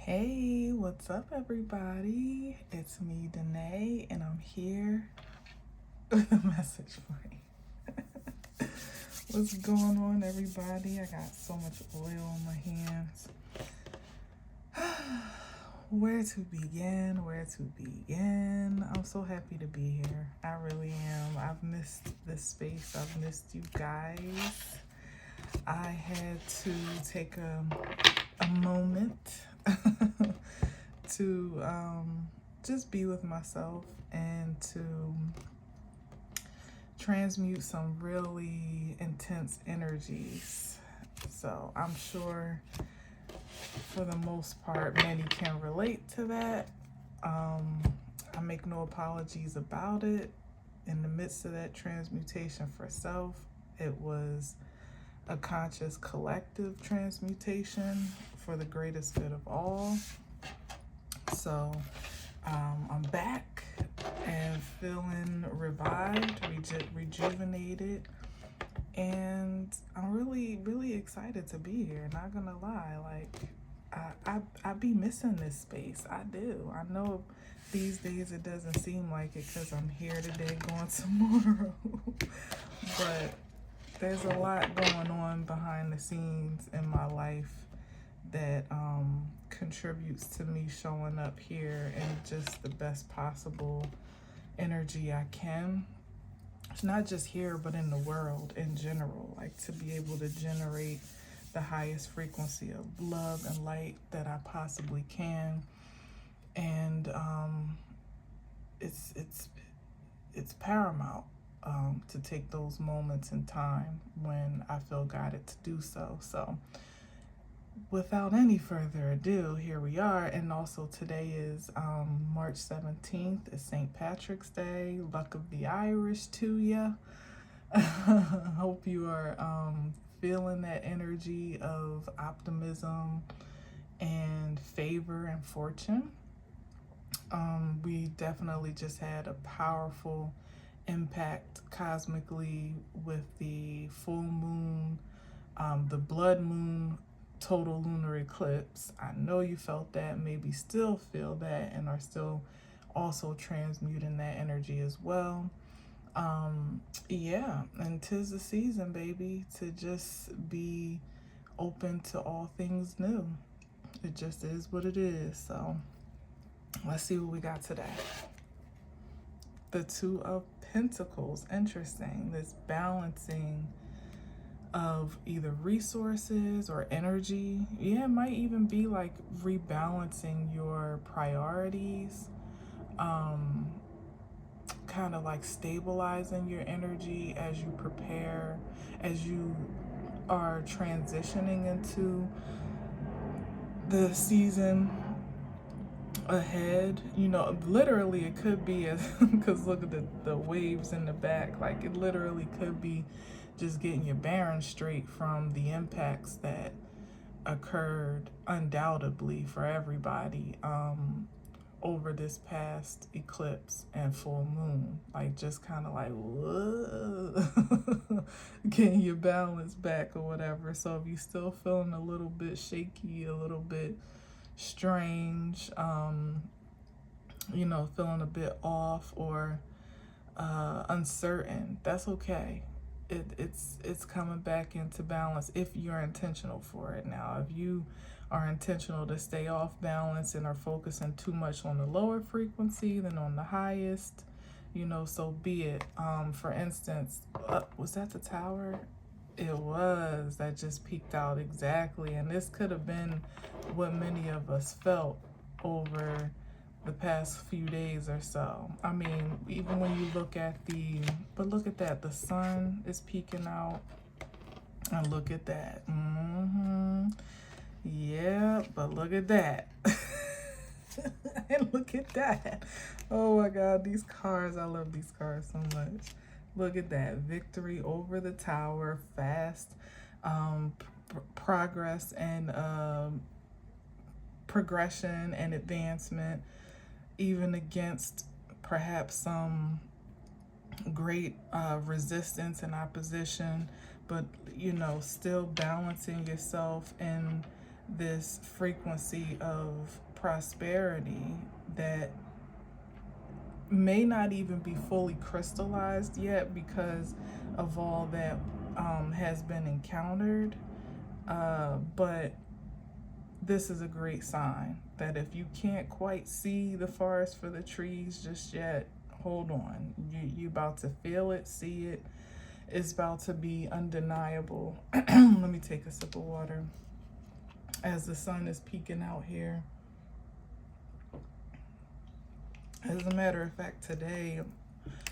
Hey, what's up, everybody? It's me, Danae, and I'm here with a message for you. What's going on, everybody? I got so much oil on my hands. Where to begin? Where to begin? I'm so happy to be here. I really am. I've missed this space. I've missed you guys. I had to take a moment to just be with myself and to transmute some really intense energies. So I'm sure for the most part many can relate to that. I make no apologies about it. In the midst of that transmutation for self, it was a conscious collective transmutation for the greatest good of all. So I'm back and feeling revived, rejuvenated, and I'm really excited to be here. Not gonna lie, like I be missing this space. I do. I know these days it doesn't seem like it because I'm here today, going tomorrow, but there's a lot going on behind the scenes in my life that contributes to me showing up here in just the best possible energy I can. It's not just here, but in the world in general, like to be able to generate the highest frequency of love and light that I possibly can. And it's paramount to take those moments in time when I feel guided to do so. So without any further ado, here we are. And also today is March 17th. It's St. Patrick's Day. Luck of the Irish to ya. Hope you are feeling that energy of optimism and favor and fortune. We definitely just had a powerful impact cosmically with the full moon, the blood moon total lunar eclipse. I know you felt that, maybe still feel that, and are still also transmuting that energy as well. Yeah, and 'tis the season, baby, to just be open to all things new. It just is what it is. So let's see what we got today. The Two of Pentacles. Interesting. This balancing of either resources or energy. Yeah, it might even be like rebalancing your priorities. Kind of like stabilizing your energy as you prepare, as you are transitioning into the season ahead. You know, literally it could be as because look at the waves in the back. Like it literally could be just getting your bearings straight from the impacts that occurred undoubtedly for everybody over this past eclipse and full moon. Like just kind of like whoa, getting your balance back or whatever. So if you're still feeling a little bit shaky, a little bit strange, you know, feeling a bit off or uncertain, that's okay. It's coming back into balance if you're intentional for it. Now, if you are intentional to stay off balance and are focusing too much on the lower frequency than on the highest, you know, so be it. For instance, was that the tower? It was. That just peeked out exactly. And this could have been what many of us felt over the past few days or so. I mean, even when you look at but look at that, the sun is peeking out, and look at that. Yeah, but look at that. And look at that. Oh my God, these cards, I love these cards so much. Look at that, victory over the tower, fast progress and progression and advancement, even against perhaps some great resistance and opposition, but you know, still balancing yourself in this frequency of prosperity that may not even be fully crystallized yet because of all that has been encountered. But this is a great sign that if you can't quite see the forest for the trees just yet, hold on. You about to feel it, see it. It's about to be undeniable. Let me take a sip of water as the sun is peeking out here. As a matter of fact, today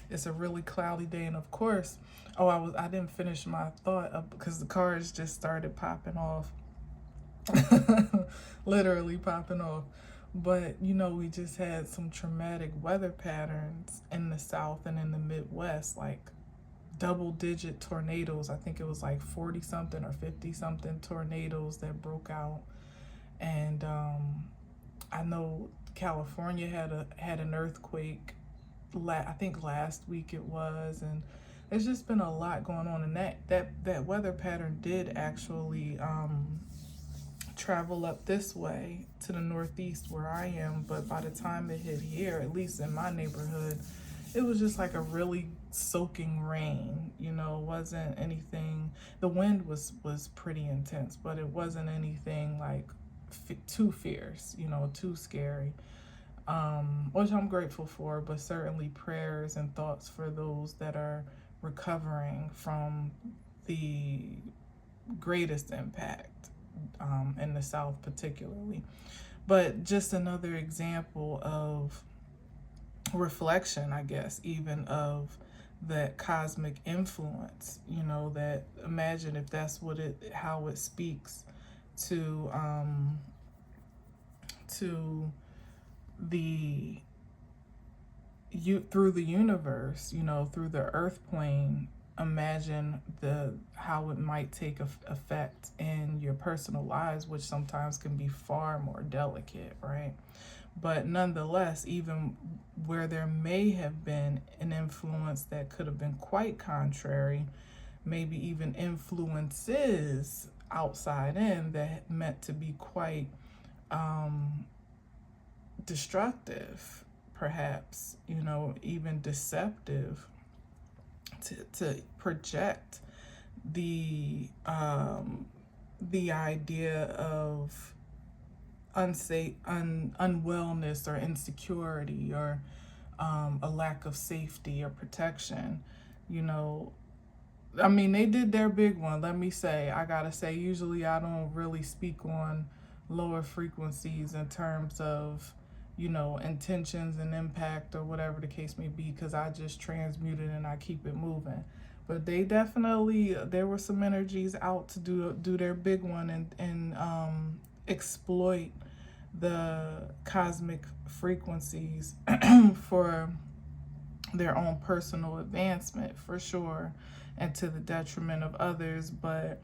it's a really cloudy day, and of course, I didn't finish my thought because the cars just started popping off. Literally popping off. But you know, we just had some traumatic weather patterns in the South and in the Midwest, like double-digit tornadoes. I think it was like 40 something or 50 something tornadoes that broke out. And I know California had an earthquake. I think last week it was, and there's just been a lot going on. And that weather pattern did actually travel up this way to the Northeast where I am. But by the time it hit here, at least in my neighborhood, it was just like a really soaking rain. You know, it wasn't anything. The wind was pretty intense, but it wasn't anything like too fierce, you know, too scary, which I'm grateful for. But certainly prayers and thoughts for those that are recovering from the greatest impact in the South particularly. But just another example of reflection, I guess, even of that cosmic influence, you know, that imagine if that's how it speaks to the through the universe, you know, through the earth plane. Imagine how it might take effect in your personal lives, which sometimes can be far more delicate, right? But nonetheless, even where there may have been an influence that could have been quite contrary, maybe even influences outside in that meant to be quite destructive, perhaps, you know, even deceptive, to project the idea of unwellness or insecurity or a lack of safety or protection. You know, I mean, they did their big one. Let me say, I gotta say, usually I don't really speak on lower frequencies in terms of, you know, intentions and impact or whatever the case may be, because I just transmute it and I keep it moving. But they definitely, there were some energies out to do their big one and exploit the cosmic frequencies for their own personal advancement, for sure, and to the detriment of others. But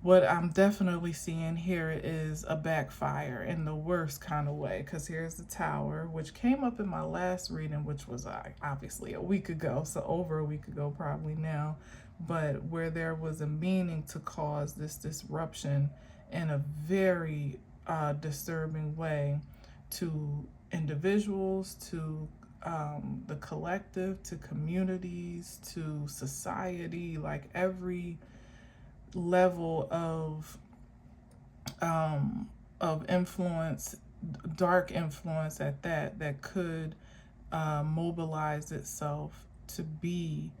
what I'm definitely seeing here is a backfire in the worst kind of way, because here's the Tower, which came up in my last reading, which was obviously a week ago, so over a week ago probably now, but where there was a meaning to cause this disruption in a very disturbing way to individuals, to the collective, to communities, to society, like every level of influence, dark influence at that could mobilize itself to be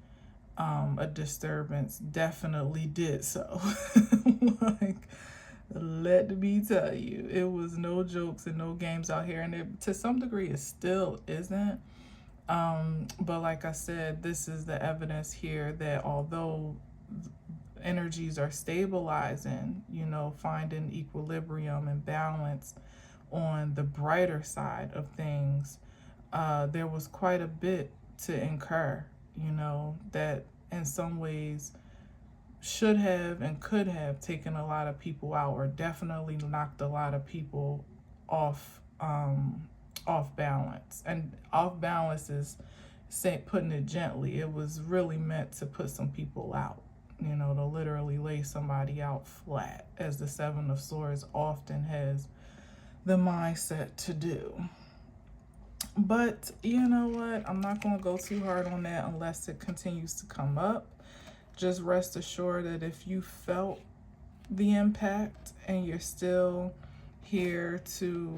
a disturbance, definitely did so. Like, let me tell you, it was no jokes and no games out here, and it, to some degree, it still isn't. But like I said, this is the evidence here that although energies are stabilizing, you know, finding equilibrium and balance on the brighter side of things, there was quite a bit to incur, you know, that in some ways should have and could have taken a lot of people out, or definitely knocked a lot of people off balance. And off balance is putting it gently. It was really meant to put some people out, you know, to literally lay somebody out flat, as the Seven of Swords often has the mindset to do. But you know what? I'm not going to go too hard on that unless it continues to come up. Just rest assured that if you felt the impact and you're still here to,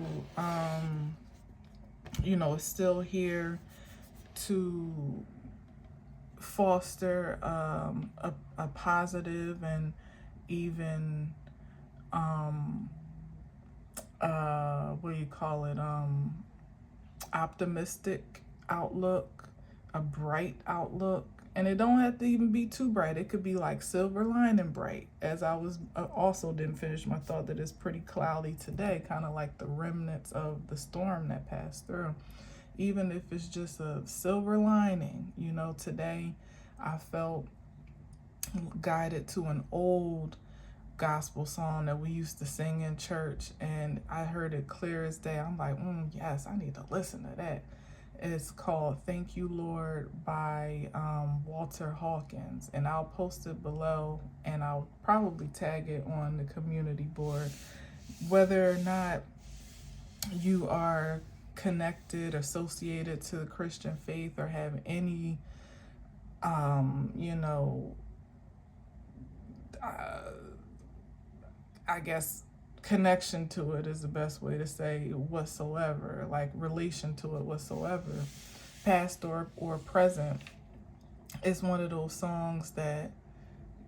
you know, still here to foster a positive and even, what do you call it? Optimistic outlook, a bright outlook. And it don't have to even be too bright. It could be like silver lining bright. As I was also didn't finish my thought that it's pretty cloudy today, kind of like the remnants of the storm that passed through. Even if it's just a silver lining, you know, today I felt guided to an old gospel song that we used to sing in church, and I heard it clear as day. I'm like, yes, I need to listen to that. It's called Thank You, Lord by Walter Hawkins, and I'll post it below, and I'll probably tag it on the community board. Whether or not you are connected, associated to the Christian faith, or have any, you know, I guess connection to it is the best way to say whatsoever, like relation to it whatsoever, past or present, it's one of those songs that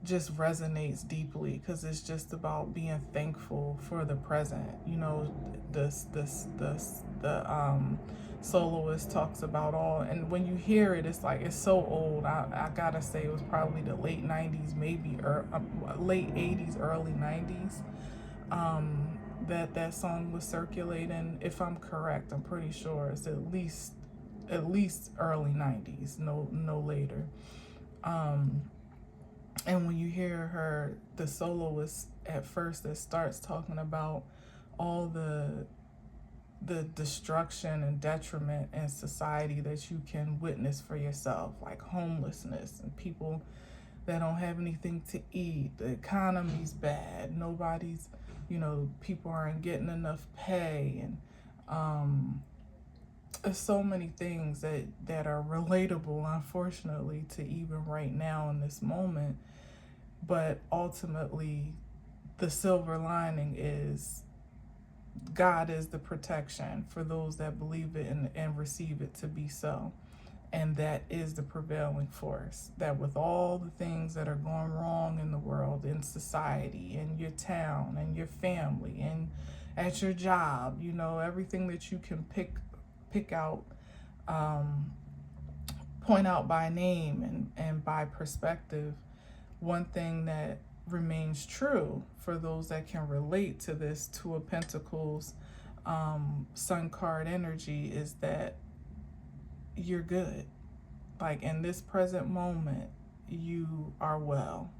just resonates deeply because it's just about being thankful for the present. You know, the soloist talks about all, and when you hear it, it's like, it's so old. I gotta say it was probably the late 90s, maybe late 80s, early 90s, that song was circulating. If I'm correct, I'm pretty sure it's at least early 90s, no later. And when you hear her, the soloist at first, that starts talking about all the destruction and detriment in society that you can witness for yourself, like homelessness and people that don't have anything to eat. The economy's bad. Nobody's, you know, people aren't getting enough pay, and there's so many things that are relatable, unfortunately, to even right now in this moment. But ultimately, the silver lining is God is the protection for those that believe it and receive it to be so. And that is the prevailing force. That with all the things that are going wrong in the world, in society, in your town, and your family, and at your job, you know, everything that you can pick out, point out by name and by perspective, one thing that remains true for those that can relate to this Two of Pentacles Sun card energy is that you're good. Like in this present moment, you are well.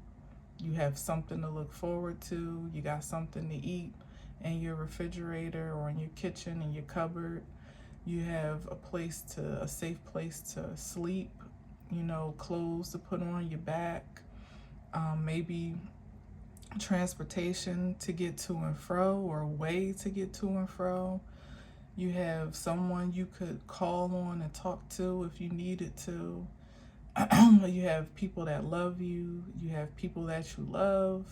You have something to look forward to. You got something to eat in your refrigerator or in your kitchen, in your cupboard. You have a safe place to sleep, you know, clothes to put on your back, maybe transportation to get to and fro, or a way to get to and fro. You have someone you could call on and talk to if you needed to. You have people that love you. You have people that you love.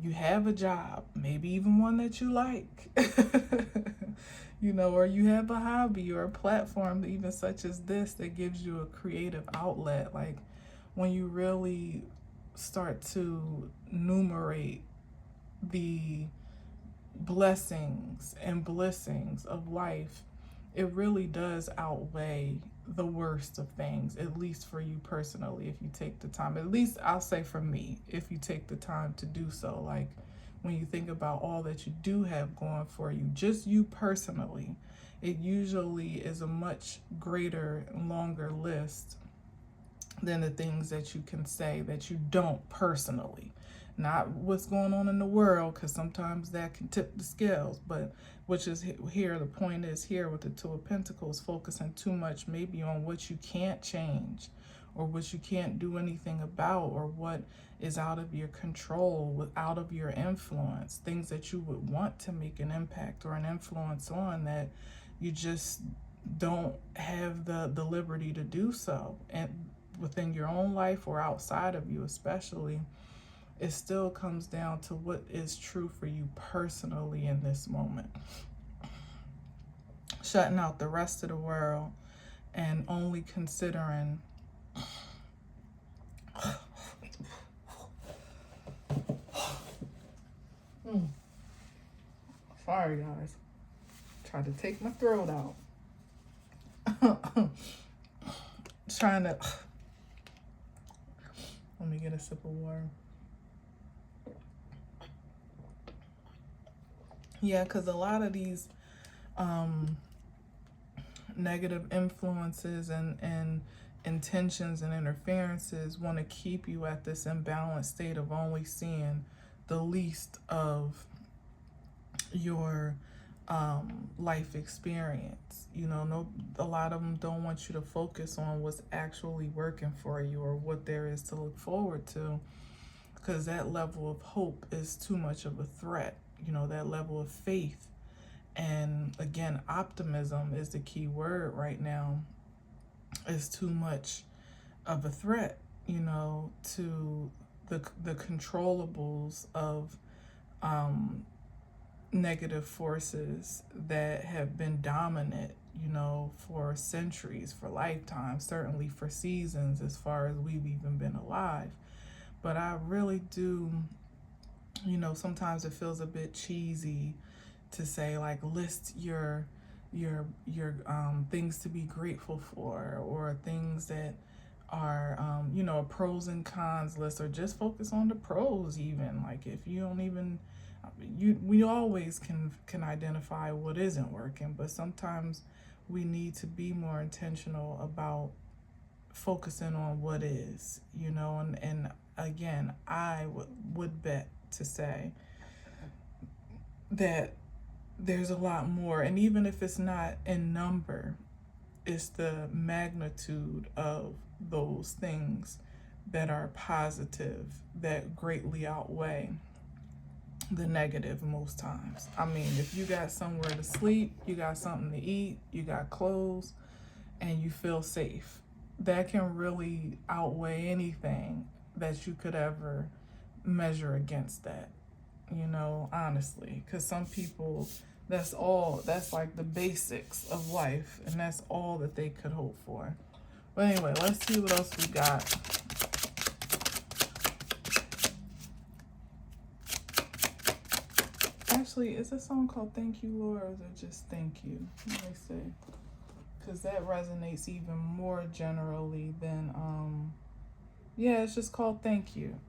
You have a job, maybe even one that you like. You know, or you have a hobby or a platform, even such as this, that gives you a creative outlet. Like when you really start to numerate the blessings and blessings of life, it really does outweigh the worst of things, at least for you personally, if you take the time. At least I'll say for me, if you take the time to do so. Like when you think about all that you do have going for you, just you personally, it usually is a much greater and longer list than the things that you can say that you don't personally. Not what's going on in the world, because sometimes that can tip the scales, but which is here, the point is here with the Two of Pentacles, focusing too much maybe on what you can't change or what you can't do anything about, or what is out of your control, out of your influence, things that you would want to make an impact or an influence on that you just don't have the liberty to do so, and within your own life or outside of you especially. It still comes down to what is true for you personally in this moment. Shutting out the rest of the world and only considering sorry guys, tried to take my throat out. Trying to let me get a sip of water. Yeah, because a lot of these negative influences and intentions and interferences want to keep you at this imbalanced state of only seeing the least of your life experience. You know, no, a lot of them don't want you to focus on what's actually working for you or what there is to look forward to, because that level of hope is too much of a threat. You know, that level of faith. And again, optimism is the key word right now. Is too much of a threat, you know, to the controllables of negative forces that have been dominant, you know, for centuries, for lifetimes, certainly for seasons as far as we've even been alive. But I really do, you know, sometimes it feels a bit cheesy to say, like, list your things to be grateful for, or things that are you know, a pros and cons list, or just focus on the pros. Even like, if you don't even, we always can identify what isn't working, but sometimes we need to be more intentional about focusing on what is, you know. And again, I would bet to say that there's a lot more, and even if it's not in number, it's the magnitude of those things that are positive that greatly outweigh the negative most times. I mean, if you got somewhere to sleep, you got something to eat, you got clothes, and you feel safe, that can really outweigh anything that you could ever measure against that, you know, honestly. Because some people, that's like the basics of life, and that's all that they could hope for. But anyway, let's see what else we got. Actually, is this song called Thank You, Lord, or is it just Thank You? Let me see. Because that resonates even more generally than, yeah, it's just called Thank You.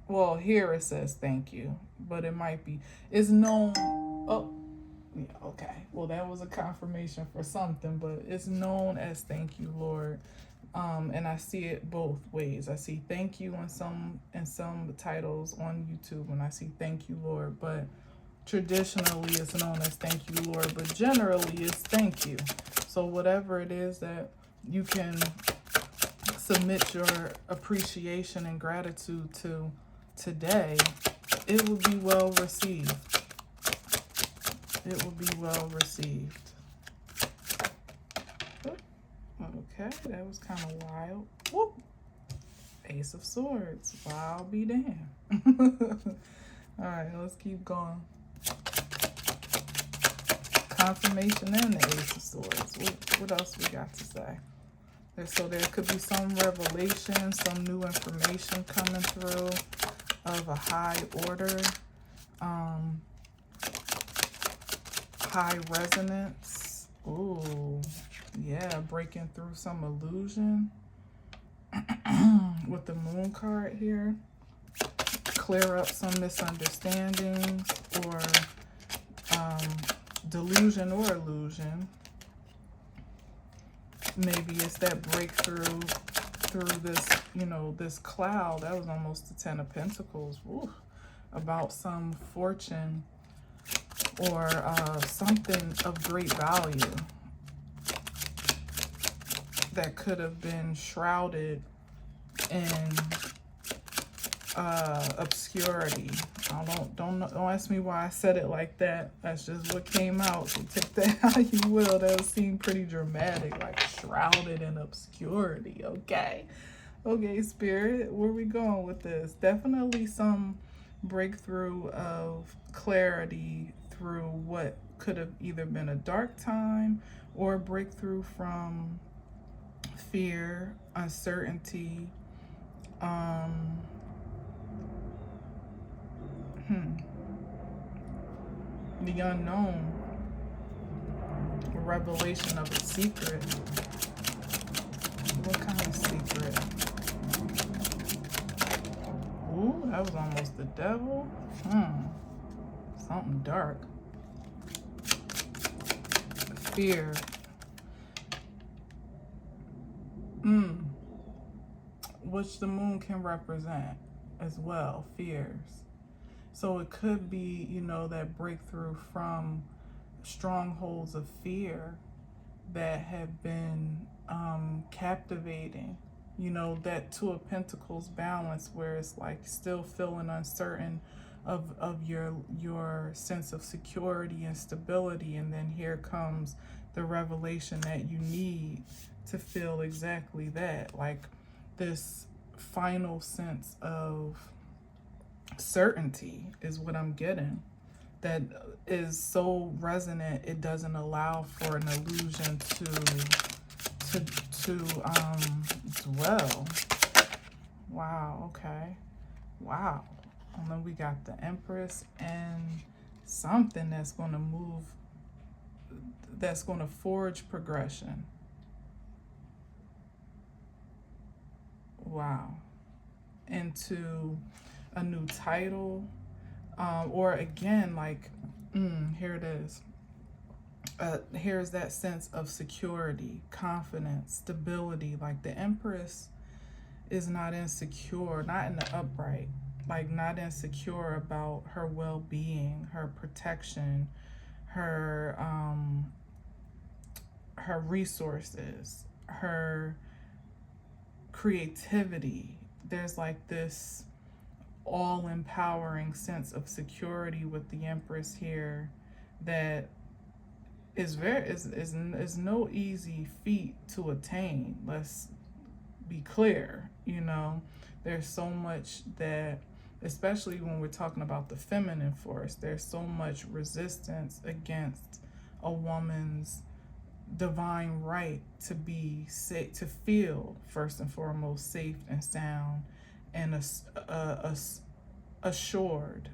Well, here it says Thank You, but it might be, it's known, oh, yeah, okay. Well, that was a confirmation for something, but it's known as Thank You, Lord. And I see it both ways. I see Thank You in some titles on YouTube, and I see Thank You, Lord, but traditionally it's known as Thank You, Lord, but generally it's Thank You. So whatever it is that you can submit your appreciation and gratitude to today, it will be well received. It will be well received. Okay, that was kind of wild. Whoop. Ace of Swords. Wow, be damned. All right, let's keep going. Confirmation and the Ace of Swords. What else we got to say? So there could be some revelation, some new information coming through of a high order, high resonance. Ooh, yeah, breaking through some illusion with the Moon card here. Clear up some misunderstandings or delusion or illusion. Maybe it's that breakthrough through this, you know, this cloud. That was almost the 10 of Pentacles. Ooh, about some fortune or something of great value that could have been shrouded in obscurity. Don't ask me why I said it like that. That's just what came out. So take that how you will. That seemed pretty dramatic, like shrouded in obscurity. Okay. Okay, Spirit, where we going with this? Definitely some breakthrough of clarity through what could have either been a dark time or a breakthrough from fear, uncertainty, the unknown, revelation of a secret. What kind of secret? Ooh, that was almost the devil. Something dark. Fear. Which the moon can represent as well, fears. So it could be, you know, that breakthrough from strongholds of fear that have been captivating. You know, that Two of Pentacles balance where it's like still feeling uncertain of your sense of security and stability, and then here comes the revelation that you need to feel exactly that, like this final sense of certainty is what I'm getting, that is so resonant it doesn't allow for an illusion to dwell. Wow, okay. Wow. And then we got the Empress and something that's going to move, that's going to forge progression. Wow. Into a new title, or again, like, here it is. Here's that sense of security, confidence, stability. Like the Empress is not insecure, not in the upright, like not insecure about her well-being, her protection, her resources, her creativity. There's like this all-empowering sense of security with the Empress here that is no easy feat to attain. Let's be clear, you know. There's so much that, especially when we're talking about the feminine force, there's so much resistance against a woman's divine right to be safe, to feel first and foremost safe and sound, and assured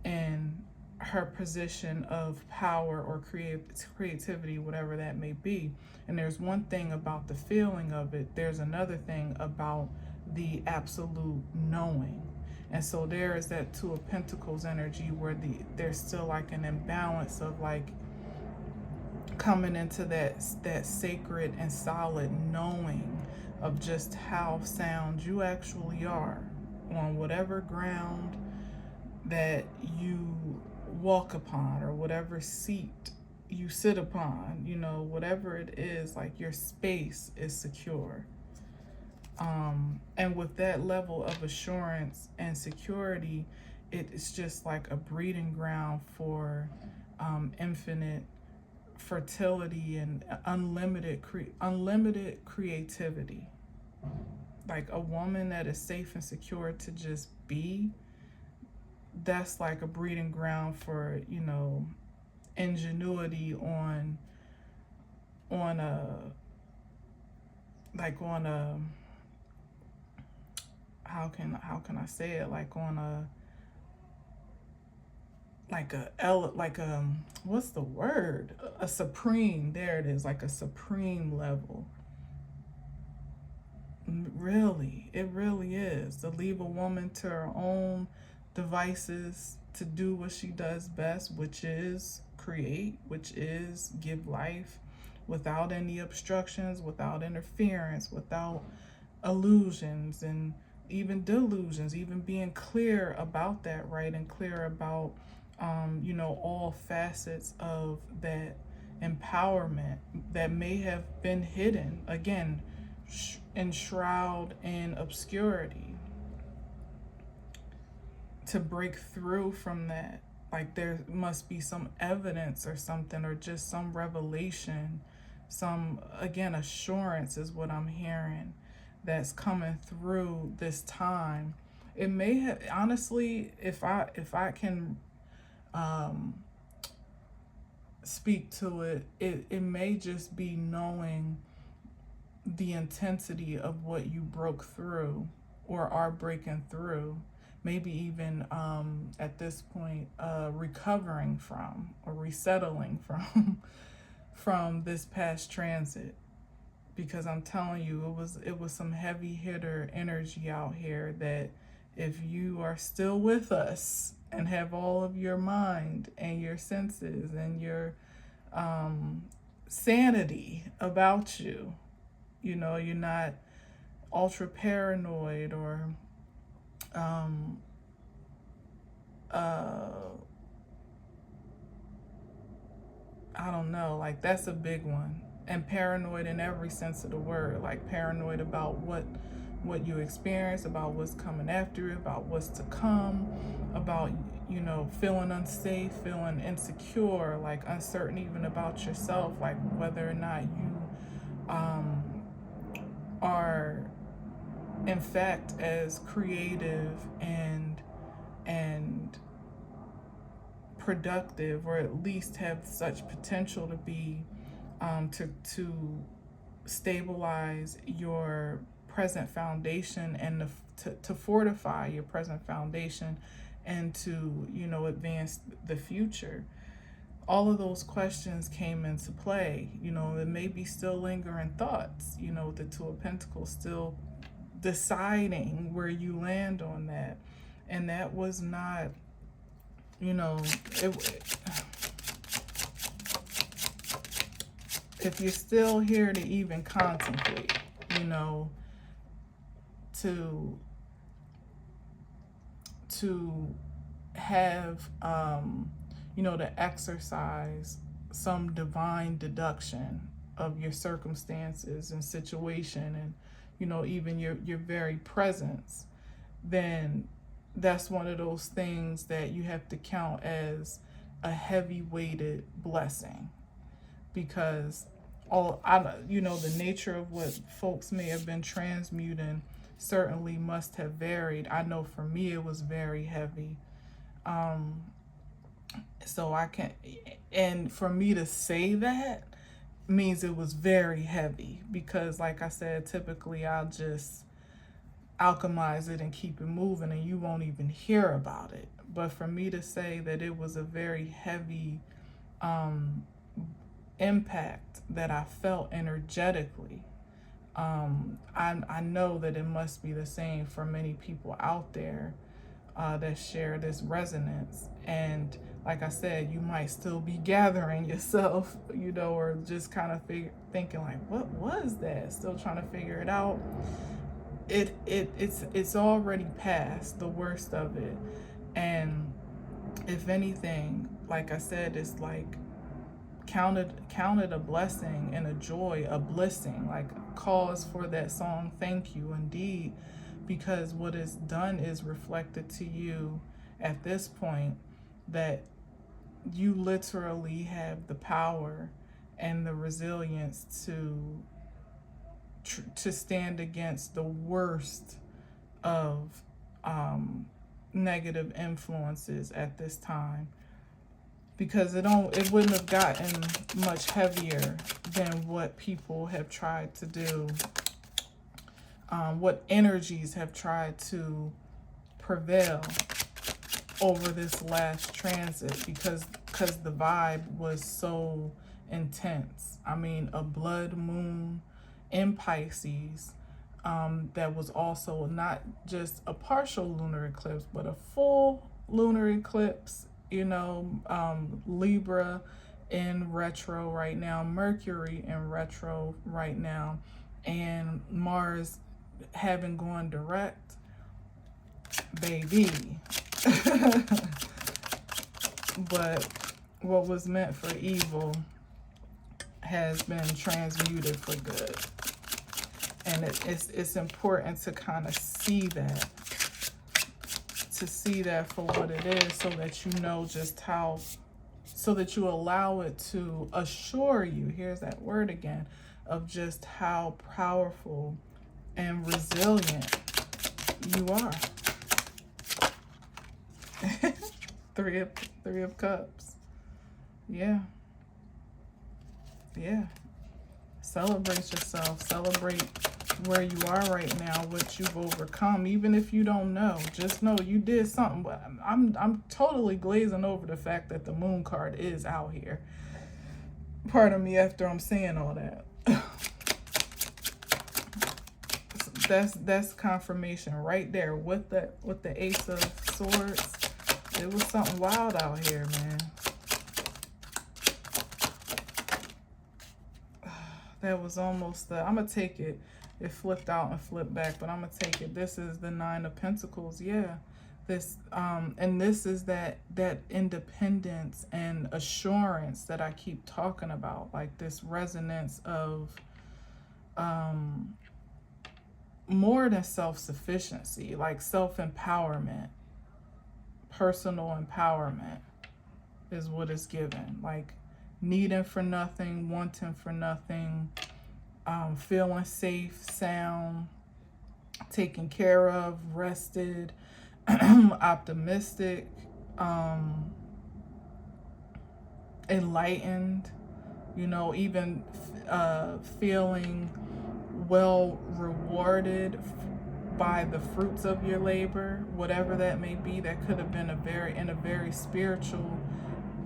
in her position of power or creativity, whatever that may be. And there's one thing about the feeling of it, there's another thing about the absolute knowing. And so there is that Two of Pentacles energy where there's still like an imbalance of like coming into that sacred and solid knowing of just how sound you actually are on whatever ground that you walk upon, or whatever seat you sit upon, you know, whatever it is, like your space is secure. And with that level of assurance and security, it's just like a breeding ground for infinite fertility and unlimited creativity. Like a woman that is safe and secure to just be, that's like a breeding ground for, you know, ingenuity on a how can I say it, like on a what's the word, a supreme, there it is, like a supreme level. Really, it really is, to leave a woman to her own devices to do what she does best, which is create, which is give life without any obstructions, without interference, without illusions and even delusions, even being clear about that, right? And clear about, you know, all facets of that empowerment that may have been hidden, again, enshrouded in obscurity, to break through from that. Like there must be some evidence or something, or just some revelation, some, again, assurance is what I'm hearing that's coming through this time. It may have, honestly, if I can speak to it, it may just be knowing the intensity of what you broke through or are breaking through, maybe even at this point recovering from or resettling from from this past transit. Because I'm telling you, it was some heavy hitter energy out here that if you are still with us and have all of your mind and your senses and your sanity about you, you know, you're not ultra paranoid or I don't know, like that's a big one. And paranoid in every sense of the word, like paranoid about what you experience, about what's coming after you, about what's to come, about, you know, feeling unsafe, feeling insecure, like uncertain even about yourself, like whether or not you are in fact as creative and productive, or at least have such potential to be to stabilize your present foundation and to fortify your present foundation and to, you know, advance the future. All of those questions came into play. You know, it may be still lingering thoughts, you know, the Two of Pentacles, still deciding where you land on that. And that was not, you know, if you're still here to even contemplate, you know, to have, you know, to exercise some divine deduction of your circumstances and situation and, you know, even your very presence, then that's one of those things that you have to count as a heavy weighted blessing. Because you know, the nature of what folks may have been transmuting certainly must have varied. I know for me it was very heavy. So I can, and for me to say that means it was very heavy, because like I said, typically I'll just alchemize it and keep it moving and you won't even hear about it. But for me to say that it was a very heavy impact that I felt energetically, I know that it must be the same for many people out there that share this resonance. And like I said, you might still be gathering yourself, you know, or just kind of thinking like, what was that? Still trying to figure it out. It's already past the worst of it. And if anything, like I said, it's like counted a blessing and a joy, a blessing, like cause for that song, thank you indeed, because what is done is reflected to you at this point that you literally have the power and the resilience to stand against the worst of negative influences at this time, because it wouldn't have gotten much heavier than what people have tried to do, what energies have tried to prevail over this last transit, because the vibe was so intense. I mean, a blood moon in Pisces, that was also not just a partial lunar eclipse, but a full lunar eclipse, you know, Libra in retro right now, Mercury in retro right now, and Mars having gone direct, baby. But what was meant for evil has been transmuted for good. And it's important to kind of see that, for what it is, so that you know just how, so that you allow it to assure you, here's that word again, of just how powerful and resilient you are. Three of Cups. Yeah. Yeah. Celebrate yourself. Celebrate where you are right now, what you've overcome. Even if you don't know, just know you did something. But I'm totally glazing over the fact that the Moon card is out here. Pardon me after I'm saying all that. That's confirmation right there with the Ace of Swords. It was something wild out here, man. That was almost the, I'm gonna take it. It flipped out and flipped back, but I'm gonna take it. This is the Nine of Pentacles. Yeah. This and this is that independence and assurance that I keep talking about, like this resonance of more than self-sufficiency, like self-empowerment, personal empowerment is what it's given. Like needing for nothing, wanting for nothing, feeling safe, sound, taken care of, rested, optimistic, enlightened, you know, even feeling well rewarded by the fruits of your labor, whatever that may be. That could have been in a very spiritual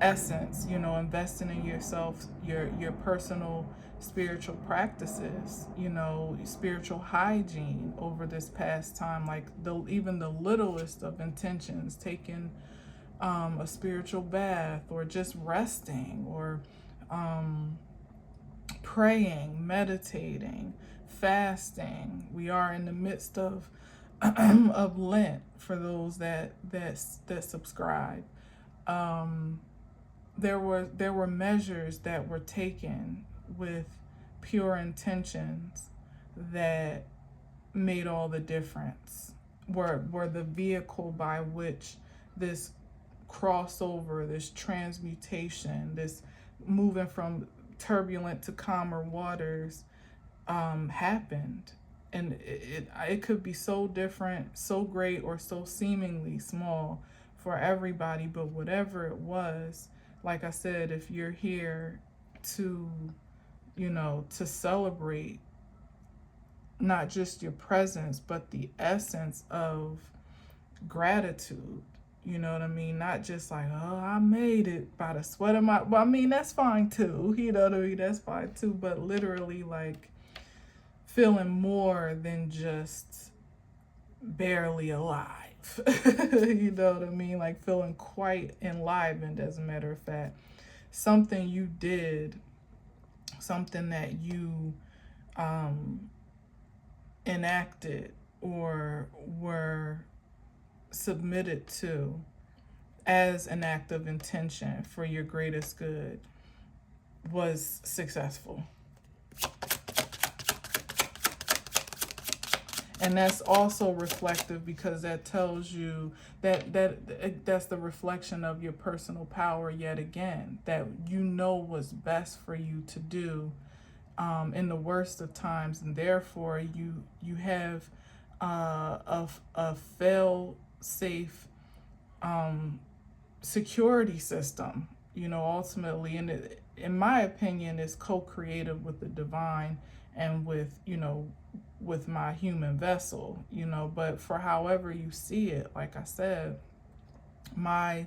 essence, you know, investing in yourself, your personal spiritual practices, you know, spiritual hygiene over this past time, like even the littlest of intentions, taking a spiritual bath, or just resting, or praying, meditating, fasting. We are in the midst of of Lent for those that subscribe. There were measures that were taken with pure intentions that made all the difference. Were the vehicle by which this crossover, this transmutation, this moving from turbulent to calmer waters happened. And it could be so different, so great, or so seemingly small for everybody, but whatever it was, like I said, if you're here to, you know, to celebrate not just your presence, but the essence of gratitude, you know what I mean? Not just like, oh, I made it by the sweat of my, well, I mean, that's fine too, you know what I mean? That's fine too, but literally like feeling more than just barely alive. You know what I mean? Like feeling quite enlivened, as a matter of fact. Something you did, something that you enacted or were submitted to as an act of intention for your greatest good was successful. And that's also reflective, because that tells you that's the reflection of your personal power yet again, that you know what's best for you to do in the worst of times, and therefore you have a fail-safe security system, you know, ultimately. And it, in my opinion, is co-creative with the divine and with, you know, with my human vessel, you know. But for however you see it, like I said, my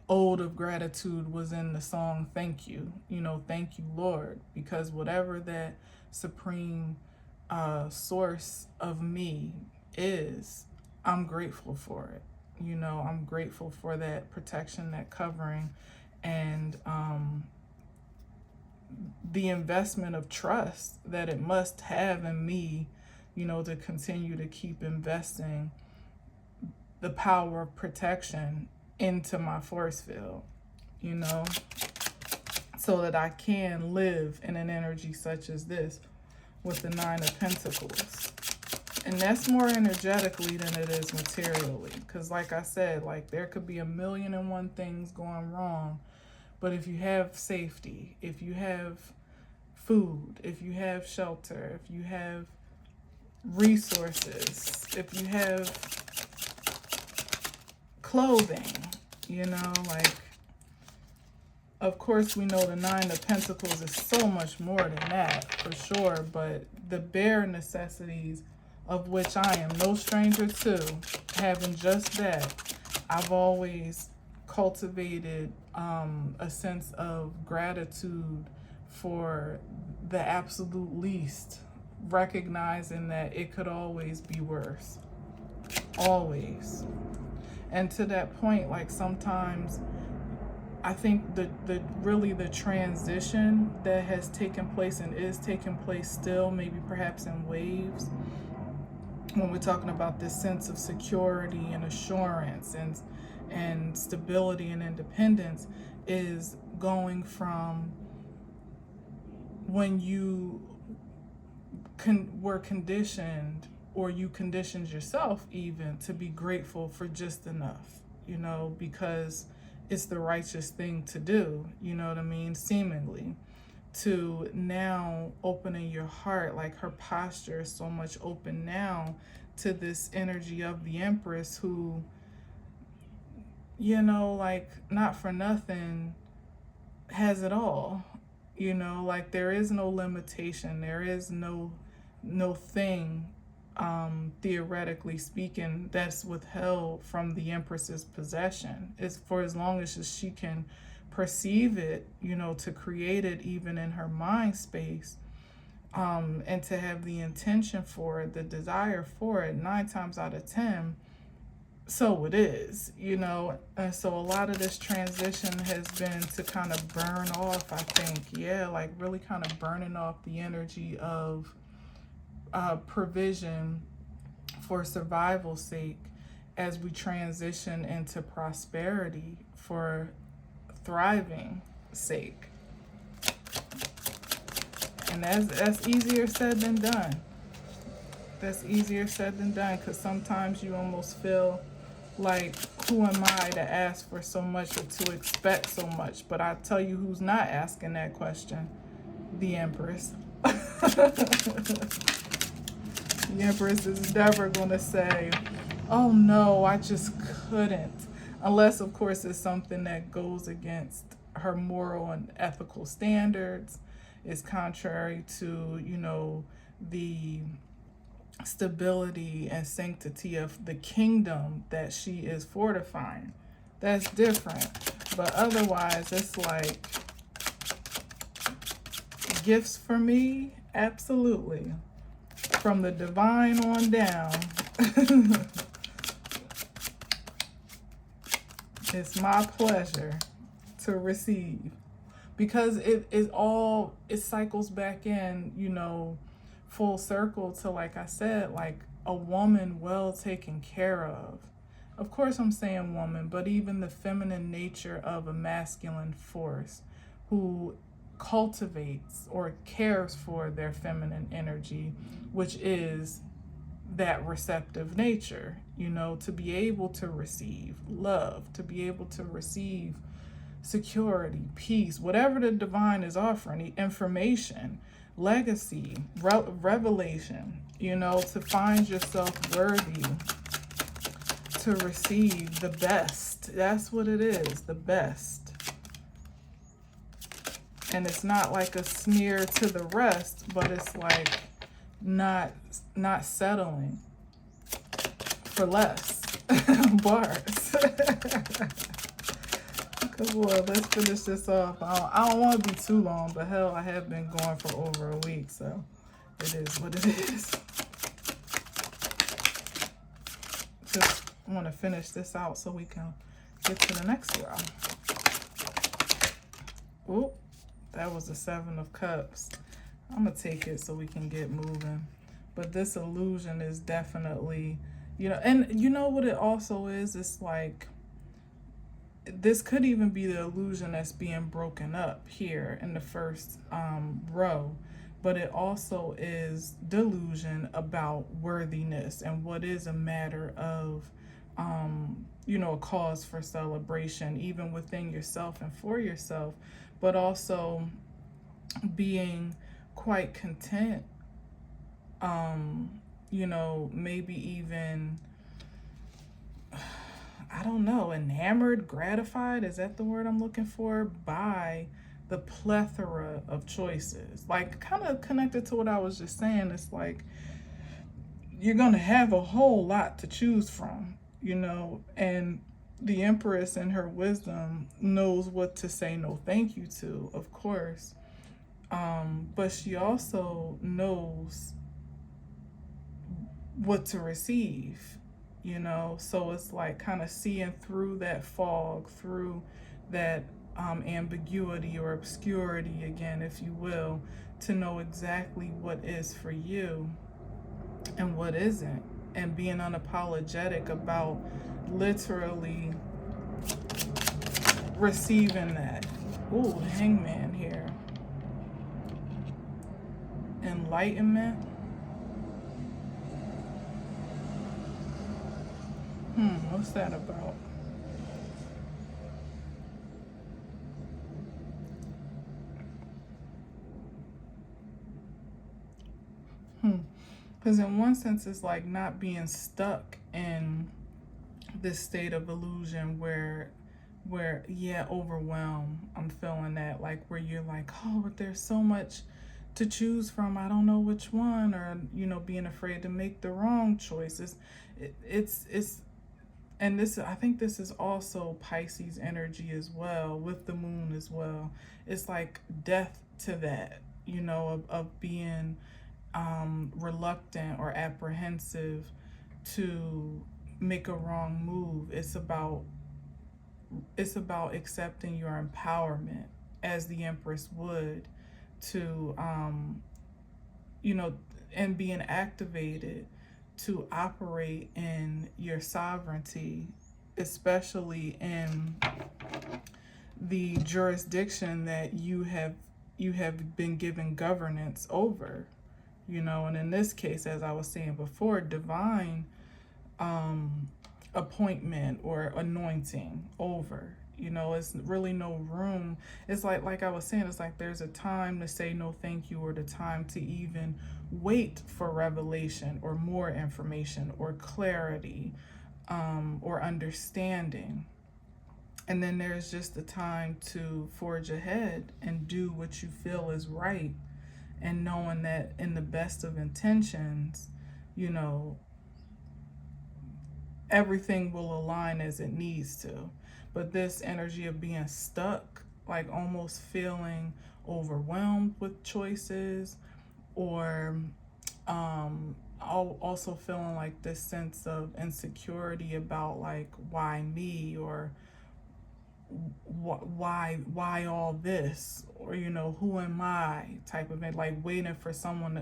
ode of gratitude was in the song Thank You, you know, thank you, Lord, because whatever that supreme source of me is, I'm grateful for it. You know, I'm grateful for that protection, that covering, and the investment of trust that it must have in me, you know, to continue to keep investing the power of protection into my force field, you know, so that I can live in an energy such as this with the Nine of Pentacles. And that's more energetically than it is materially. Because like I said, like there could be 1,000,001 things going wrong. But if you have safety, if you have food, if you have shelter, if you have resources, if you have clothing, you know, like, of course we know the Nine of Pentacles is so much more than that, for sure. But the bare necessities, of which I am no stranger to, having just that, I've always cultivated a sense of gratitude for the absolute least, recognizing that it could always be worse. Always. And to that point, like sometimes I think the really the transition that has taken place and is taking place still, maybe perhaps in waves, when we're talking about this sense of security and assurance and stability and independence, is going from when you were conditioned, or you conditioned yourself even, to be grateful for just enough, you know, because it's the righteous thing to do, you know what I mean, seemingly, to now opening your heart. Like her posture is so much open now to this energy of the Empress, who, you know, like, not for nothing, has it all, you know, like there is no limitation, there is no thing, theoretically speaking, that's withheld from the Empress's possession. It's for as long as she can perceive it, you know, to create it even in her mind space, and to have the intention for it, the desire for it, 9 times out of 10, so it is, you know. And so a lot of this transition has been to kind of burn off, I think, yeah, like really kind of burning off the energy of provision for survival's sake, as we transition into prosperity for thriving sake. And that's easier said than done. That's easier said than done, because sometimes you almost feel like, who am I to ask for so much or to expect so much? But I tell you who's not asking that question: the Empress. The Empress is never going to say, oh no, I just couldn't. Unless, of course, it's something that goes against her moral and ethical standards, is contrary to, you know, the stability and sanctity of the kingdom that she is fortifying. That's different. But otherwise, it's like, gifts for me, absolutely. From the divine on down. It's my pleasure to receive, because it cycles back in, you know, full circle to, like I said, like a woman well taken care of. Of course I'm saying woman, but even the feminine nature of a masculine force who cultivates or cares for their feminine energy, which is that receptive nature, you know, to be able to receive love, to be able to receive security, peace, whatever the divine is offering, information, legacy, revelation, you know, to find yourself worthy to receive the best. That's what it is, the best. And it's not like a sneer to the rest, but it's like not settling for less. Bars. Come on, let's finish this off. I don't want to be too long, but hell, I have been going for over a week, so it is what it is. Just want to finish this out so we can get to the next row. Oop. That was the 7 of Cups. I'm going to take it so we can get moving. But this illusion is definitely, you know, and you know what it also is? It's like, this could even be the illusion that's being broken up here in the first row, but it also is delusion about worthiness and what is a matter of, a cause for celebration, even within yourself and for yourself, but also being quite content, maybe even, I don't know, enamored, gratified, is that the word I'm looking for? By the plethora of choices. Like, kind of connected to what I was just saying. It's like you're going to have a whole lot to choose from, and the Empress in her wisdom knows what to say no thank you to, of course. But she also knows what to receive, so it's like kind of seeing through that fog, through that ambiguity or obscurity, again, if you will, to know exactly what is for you and what isn't, and being unapologetic about literally receiving that. Ooh, the Hangman here. Enlightenment. What's that about? Because in one sense, it's like not being stuck in this state of illusion where overwhelm. I'm feeling that, like, where you're like, oh, but there's so much to choose from, I don't know which one, or being afraid to make the wrong choices. It's and this, I think this is also Pisces energy as well, with the moon as well. It's like death to that, of being reluctant or apprehensive to make a wrong move. It's about accepting your empowerment, as the Empress would, to and being activated to operate in your sovereignty, especially in the jurisdiction that you have been given governance over, and in this case, as I was saying before, divine appointment or anointing over. It's really no room. It's like I was saying, it's like there's a time to say no thank you, or the time to even wait for revelation or more information or clarity, or understanding. And then there's just the time to forge ahead and do what you feel is right, and knowing that in the best of intentions, everything will align as it needs to. But this energy of being stuck, like almost feeling overwhelmed with choices, or also feeling like this sense of insecurity about, like, why me, or why all this, or who am I, type of it, like waiting for someone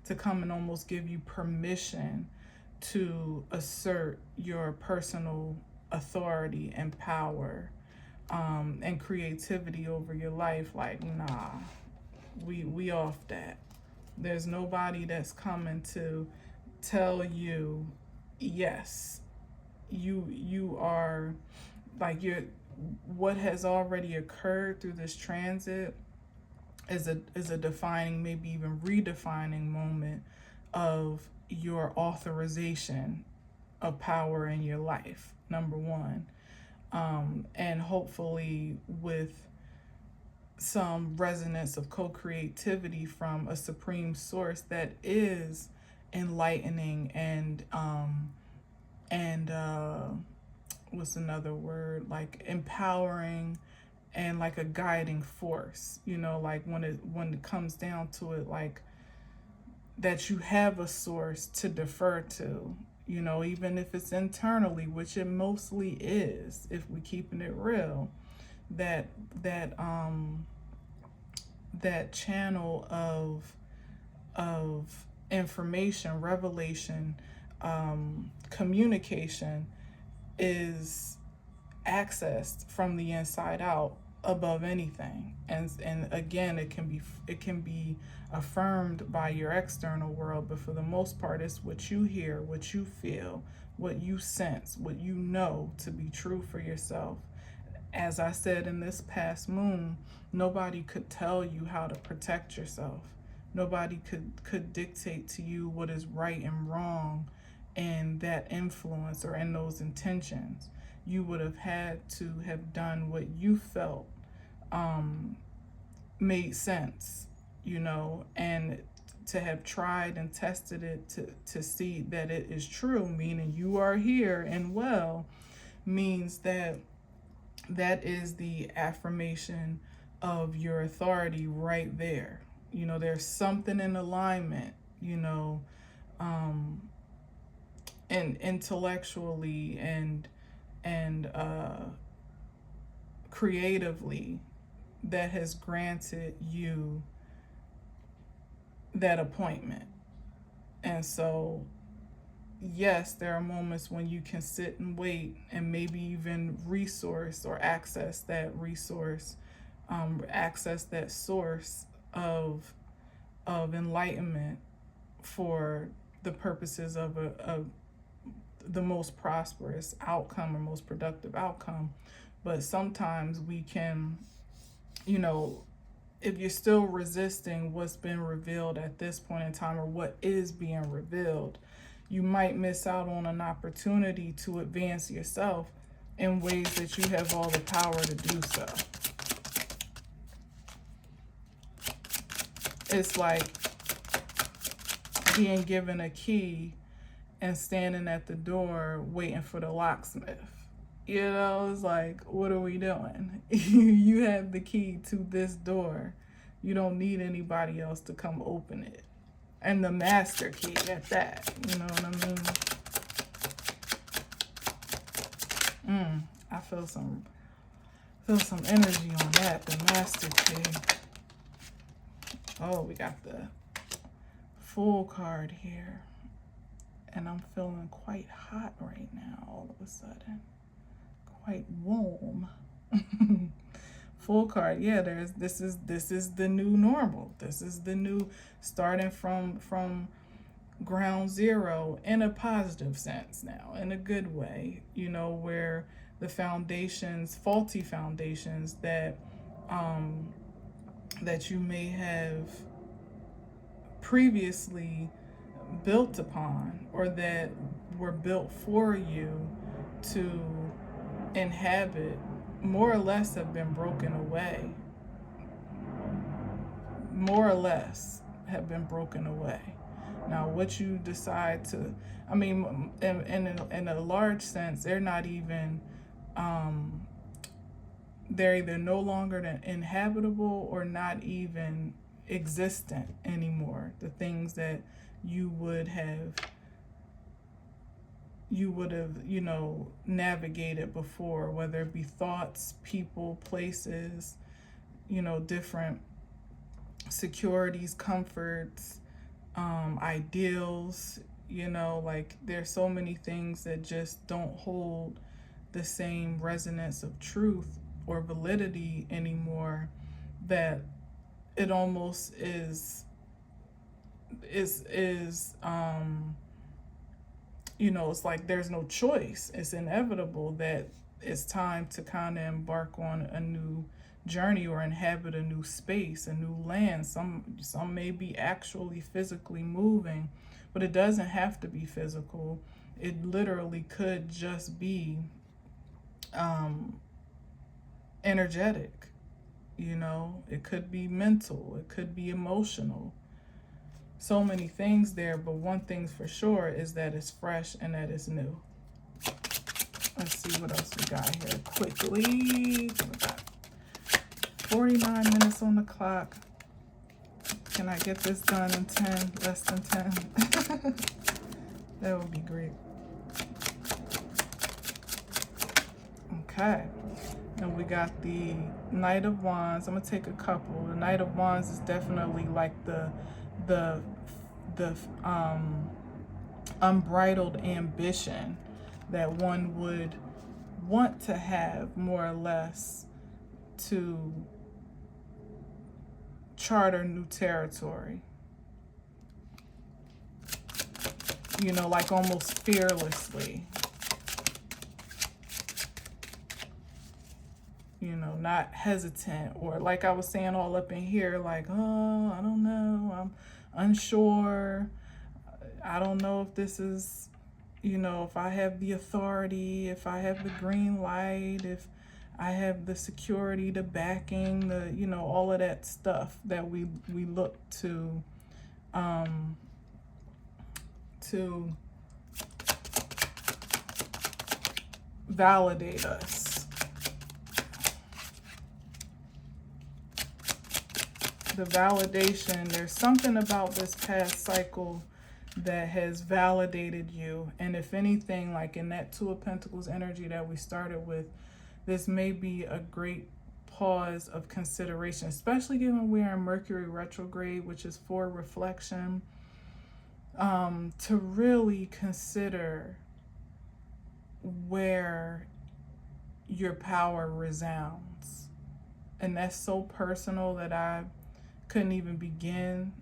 to come and almost give you permission to assert your personal authority and power, and creativity over your life. Like, nah, we off that. There's nobody that's coming to tell you, yes, you are, like, you're, what has already occurred through this transit is a defining, maybe even redefining moment of your authorization of power in your life, number one. And hopefully with some resonance of co-creativity from a supreme source that is enlightening and what's another word, like empowering, and like a guiding force, like when it comes down to it, like that you have a source to defer to, even if it's internally, which it mostly is, if we keeping it real, that channel of information, revelation, communication is accessed from the inside out above anything. And again, it can be affirmed by your external world, but for the most part, it's what you hear, what you feel, what you sense, what you know to be true for yourself. As I said in this past moon, nobody could tell you how to protect yourself. Nobody could dictate to you what is right and wrong in that influence or in those intentions. You would have had to have done what you felt made sense, you know, and to have tried and tested it to see that it is true, meaning you are here and well, means that that is the affirmation of your authority right there. You know, there's something in alignment, you know, and intellectually and creatively, that has granted you that appointment. And so, yes, there are moments when you can sit and wait and maybe even resource or access that resource, access that source of enlightenment for the purposes of the most prosperous outcome or most productive outcome. But sometimes we can, you know, if you're still resisting what's been revealed at this point in time or what is being revealed, you might miss out on an opportunity to advance yourself in ways that you have all the power to do so. It's like being given a key and standing at the door waiting for the locksmith. You know, it's like, what are we doing? You have the key to this door. You don't need anybody else to come open it. And the master key at that. You know what I mean? I feel some energy on that. The master key. Oh, we got the Fool card here. And I'm feeling quite hot right now all of a sudden. Quite warm. Fool card, yeah, this is the new normal. This is the new starting from ground zero in a positive sense now, in a good way, you know, where the foundations, faulty foundations that you may have previously built upon or that were built for you to inhabit, more or less have been broken away. More or less have been broken away. Now, what you decide to, I mean, in a large sense, they're not even, they're either no longer inhabitable or not even existent anymore. The things that you would have, you know, navigated before, whether it be thoughts, people, places, you know, different securities, comforts, ideals, you know, like there's so many things that just don't hold the same resonance of truth or validity anymore, that it almost is you know, it's like there's no choice. It's inevitable that it's time to kind of embark on a new journey or inhabit a new space, a new land. Some may be actually physically moving, but it doesn't have to be physical. It literally could just be energetic, you know. It could be mental, it could be emotional. So many things there, but one thing's for sure is that it's fresh and that it's new. Let's see what else we got here quickly. We got 49 minutes on the clock. Can I get this done in 10, less than 10? That would be great. Okay, and we got the Knight of Wands. I'm gonna take a couple. The Knight of Wands is definitely like the unbridled ambition that one would want to have more or less to charter new territory. You know, like almost fearlessly. You know, not hesitant, or like I was saying all up in here, like, oh, I don't know, I'm unsure. I don't know if this is, you know, if I have the authority, if I have the green light, if I have the security, the backing, the, you know, all of that stuff that we look to validate us. The validation, there's something about this past cycle that has validated you. And if anything, like in that Two of Pentacles energy that we started with, this may be a great pause of consideration, especially given we're in Mercury retrograde, which is for reflection, to really consider where your power resounds. And that's so personal that I couldn't even begin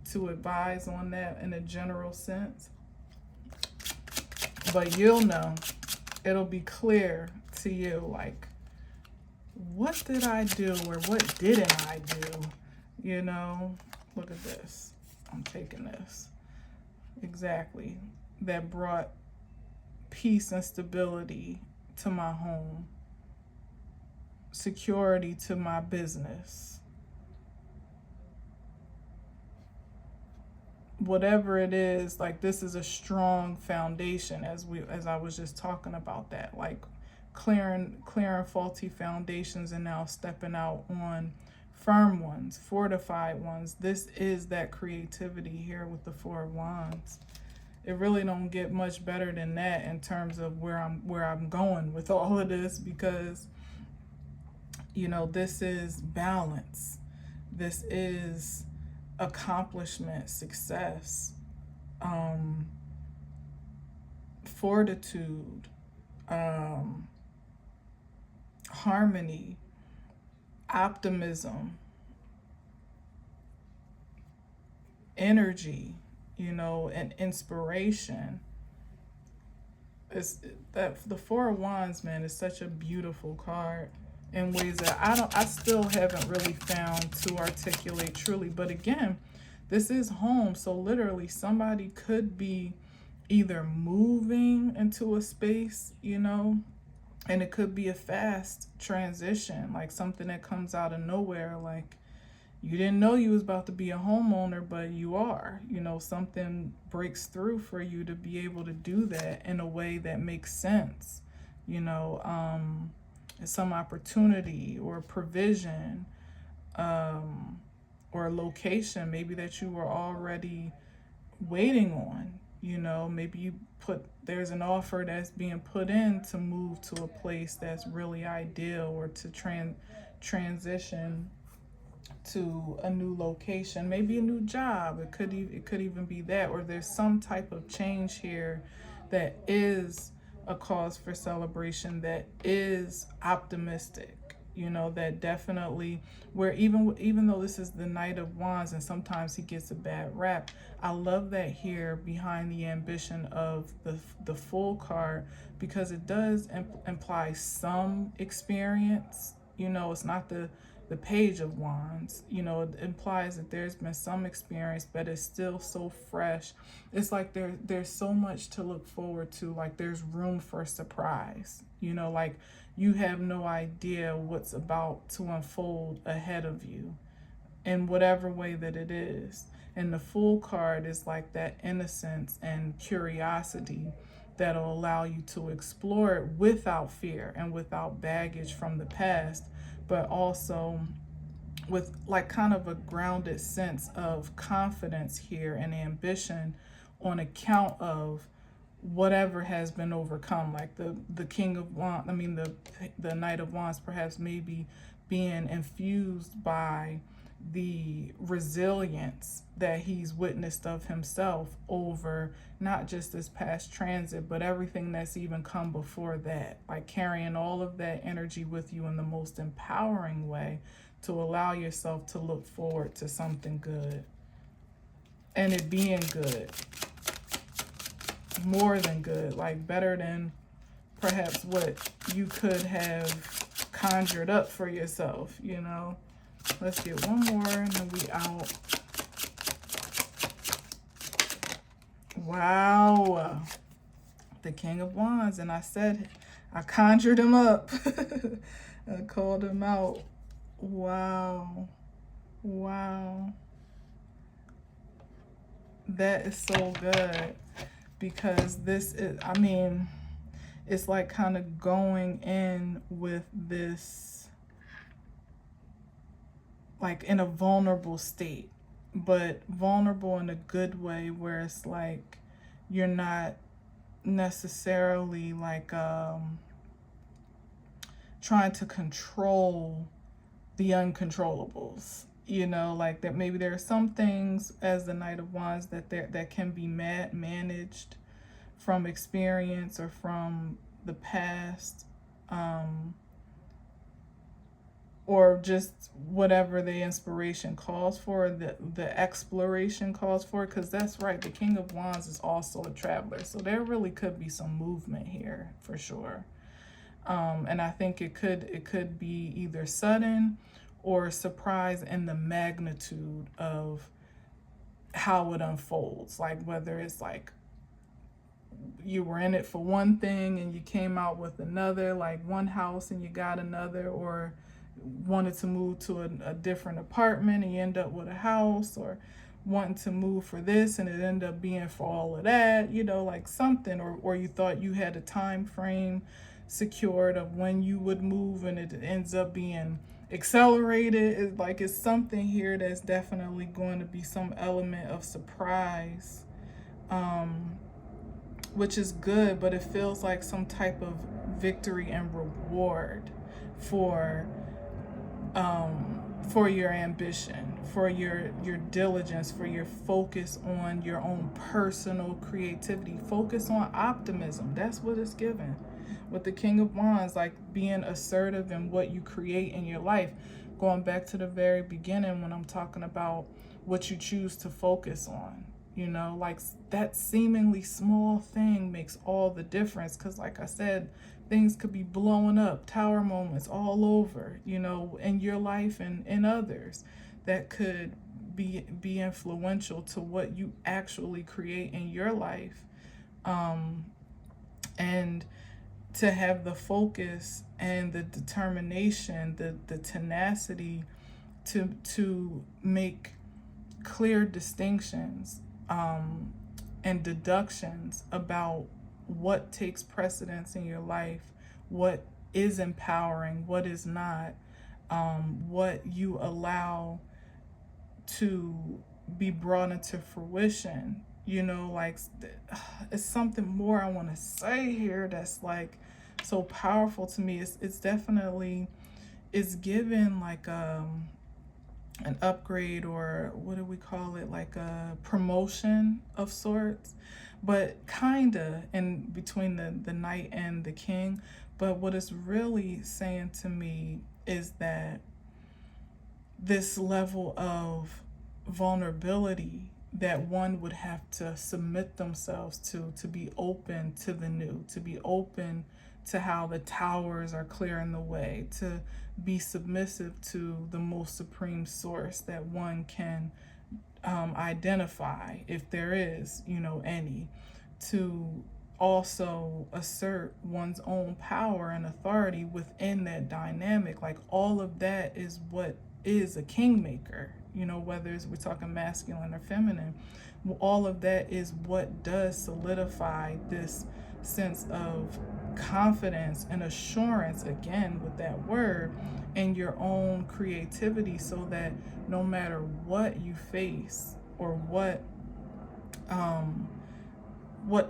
to advise on that in a general sense. But you'll know, it'll be clear to you, like, what did I do or what didn't I do? You know, look at this. I'm taking this. Exactly. That brought peace and stability to my home, security to my business. Whatever it is, like, this is a strong foundation, as I was just talking about that, like clearing faulty foundations and now stepping out on firm ones, fortified ones. This is that creativity here with the Four of Wands. It really don't get much better than that in terms of where I'm going with all of this, because, you know, this is balance. This is accomplishment, success, fortitude, harmony, optimism, energy, you know, and inspiration. It's that the Four of Wands, man, is such a beautiful card in ways that I still haven't really found to articulate truly. But again, this is home, so literally somebody could be either moving into a space, you know, and it could be a fast transition, like something that comes out of nowhere, like you didn't know you was about to be a homeowner, but you are, you know, something breaks through for you to be able to do that in a way that makes sense, you know, some opportunity or provision, or location maybe that you were already waiting on, you know, maybe there's an offer that's being put in to move to a place that's really ideal, or to transition to a new location, maybe a new job. It could even be that, or there's some type of change here that is a cause for celebration, that is optimistic, you know, that definitely, where even though this is the Knight of Wands and sometimes he gets a bad rap, I love that here behind the ambition of the Fool card, because it does imply some experience, you know. It's not the Page of Wands, you know. It implies that there's been some experience, but it's still so fresh. It's like there's so much to look forward to, like there's room for surprise, you know, like you have no idea what's about to unfold ahead of you in whatever way that it is. And the Fool card is like that innocence and curiosity that'll allow you to explore it without fear and without baggage from the past, but also with like kind of a grounded sense of confidence here and ambition on account of whatever has been overcome. Like the King of Wands, the Knight of Wands perhaps maybe being infused by the resilience that he's witnessed of himself over not just this past transit, but everything that's even come before that. Like carrying all of that energy with you in the most empowering way to allow yourself to look forward to something good. And it being good. More than good. Like better than perhaps what you could have conjured up for yourself, you know. Let's get one more and then we out. Wow. The King of Wands. And I said, I conjured him up. I called him out. Wow. Wow. That is so good. Because this is, I mean, it's like kind of going in with this, like in a vulnerable state, but vulnerable in a good way, where it's like you're not necessarily like trying to control the uncontrollables, you know, like that maybe there are some things as the Knight of Wands that can be managed from experience or from the past, or just whatever the inspiration calls for, the exploration calls for, because that's right, the King of Wands is also a traveler, so there really could be some movement here for sure. And I think it could be either sudden or surprise in the magnitude of how it unfolds, like whether it's like you were in it for one thing and you came out with another, like one house and you got another, or wanted to move to a different apartment and you end up with a house, or wanting to move for this and it ended up being for all of that, you know, like something, or you thought you had a time frame secured of when you would move and it ends up being accelerated. It's like it's something here that's definitely going to be some element of surprise, which is good, but it feels like some type of victory and reward for your ambition, for your diligence, for your focus on your own personal creativity, focus on optimism. That's what it's given with the King of Wands, like being assertive in what you create in your life. Going back to the very beginning when I'm talking about what you choose to focus on, you know, like that seemingly small thing makes all the difference, because like I said, things could be blowing up, tower moments all over, you know, in your life and in others that could be influential to what you actually create in your life. And to have the focus and the determination, the tenacity to make clear distinctions and deductions about what takes precedence in your life, what is empowering, what is not, what you allow to be brought into fruition. You know, like it's something more I want to say here that's like so powerful to me. It's definitely, it's given like an upgrade, or what do we call it, like a promotion of sorts, but kinda in between the Knight and the King. But what it's really saying to me is that this level of vulnerability that one would have to submit themselves to be open to the new, to be open to how the towers are clearing the way, to be submissive to the most supreme source that one can identify, if there is, you know, any, to also assert one's own power and authority within that dynamic. Like all of that is what is a kingmaker, you know, whether it's, we're talking masculine or feminine, all of that is what does solidify this sense of confidence and assurance, again with that word, in your own creativity, so that no matter what you face or what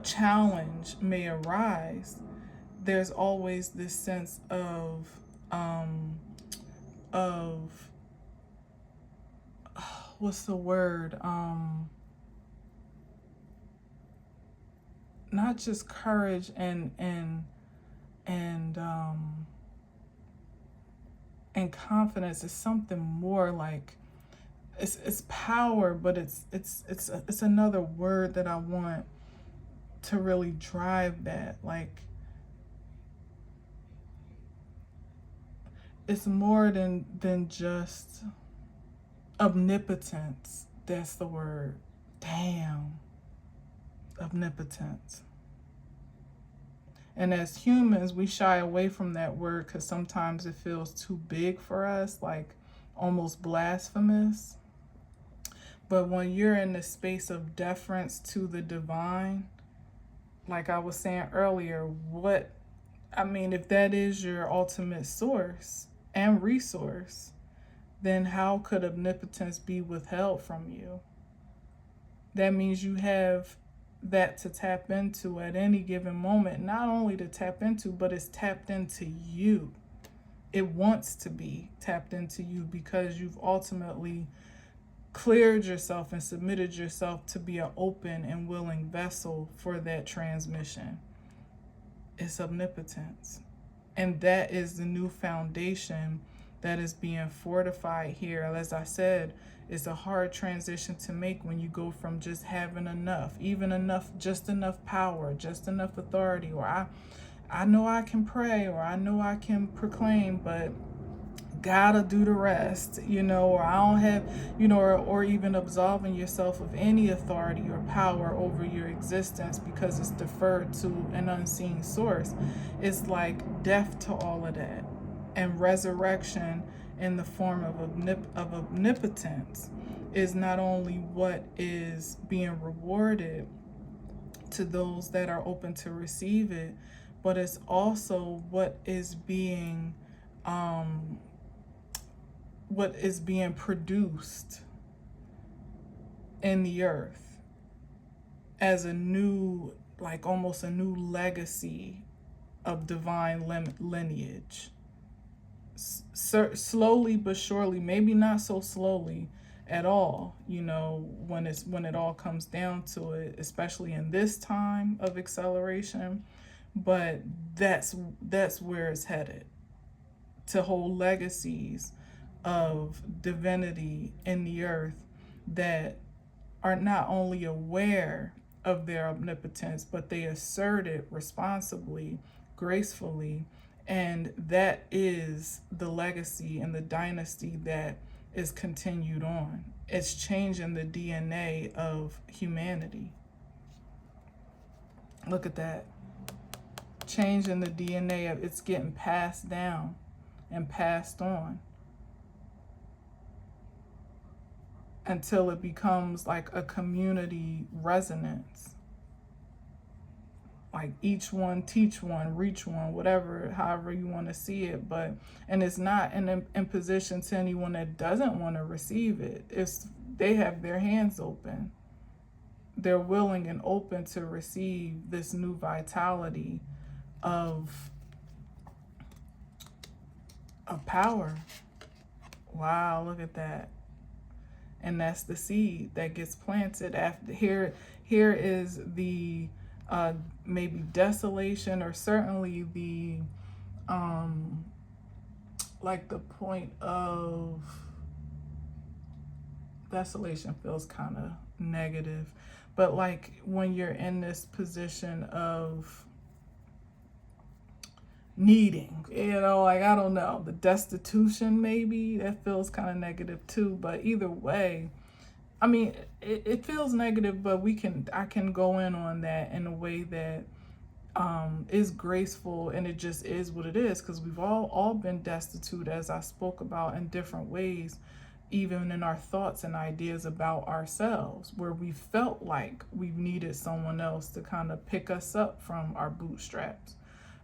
challenge may arise, there's always this sense of what's the word? Not just courage and confidence. Is something more like, it's power, but it's another word that I want to really drive that. Like, it's more than just omnipotence. That's the word. Damn. Omnipotence. And as humans, we shy away from that word because sometimes it feels too big for us, like almost blasphemous. But when you're in the space of deference to the divine, like I was saying earlier, if that is your ultimate source and resource, then how could omnipotence be withheld from you? That means you have that to tap into at any given moment. Not only to tap into, but it's tapped into you. It wants to be tapped into you because you've ultimately cleared yourself and submitted yourself to be an open and willing vessel for that transmission. It's omnipotence. And that is the new foundation that is being fortified here. As I said, it's a hard transition to make when you go from just having enough, even enough, just enough power, just enough authority, or I know I can pray, or I know I can proclaim, but gotta do the rest, or I don't have, or even absolving yourself of any authority or power over your existence because it's deferred to an unseen source. It's like death to all of that, and resurrection in the form of omnipotence is not only what is being rewarded to those that are open to receive it, but it's also what is being produced in the earth as a new, like almost a new legacy of divine lineage. Slowly but surely, maybe not so slowly at all, when it all comes down to it, especially in this time of acceleration, but that's where it's headed, to hold legacies of divinity in the earth that are not only aware of their omnipotence, but they assert it responsibly, gracefully, and that is the legacy and the dynasty that is continued on. It's changing the DNA of humanity. Look at that. Changing the DNA of, it's getting passed down and passed on until it becomes like a community resonance. Like each one teach one, reach one, whatever, however you want to see it. And it's not an imposition to anyone that doesn't want to receive it. They have their hands open. They're willing and open to receive this new vitality of power. Wow, look at that. And that's the seed that gets planted. After here is the maybe desolation, or certainly the like the point of desolation feels kind of negative, but like when you're in this position of needing, like, I don't know, the destitution, maybe that feels kind of negative too. But either way, it feels negative, but I can go in on that in a way that is graceful, and it just is what it is, because we've all been destitute, as I spoke about, in different ways, even in our thoughts and ideas about ourselves, where we felt like we've needed someone else to kind of pick us up from our bootstraps.